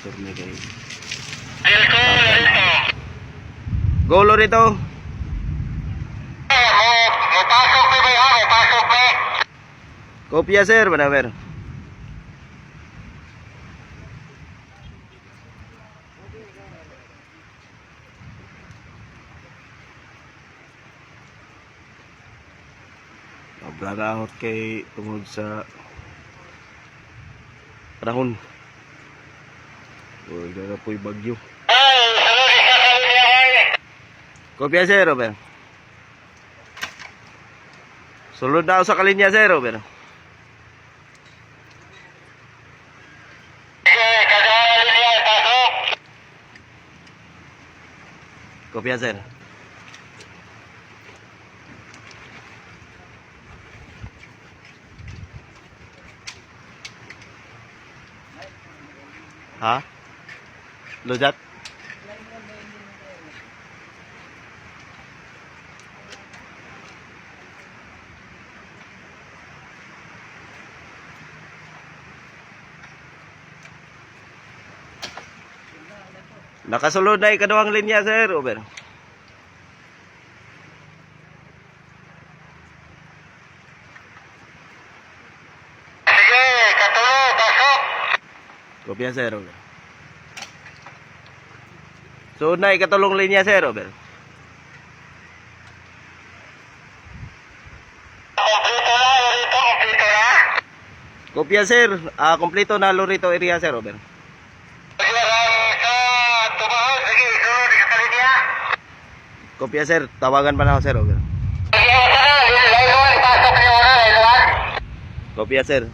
motor ni kay. Golo rito. Kopya sir, benar. Naglangahot kay tungod sa panahon. Uy, dala po'y bagyo. Kopya sir, Robert. Sulod na ako sa kalinya sir, Robert. Kopya sir. Ha? Lojat? Nakasulod na ikaduhang linya sir, Robert. Kopya sir, Robert. So na ikatulong linya sir, Robert. Kopya sir, kompleto na lorito area sir, Robert. Kopya sir, tawagan pa na ako sir, Robert. Kopya sir.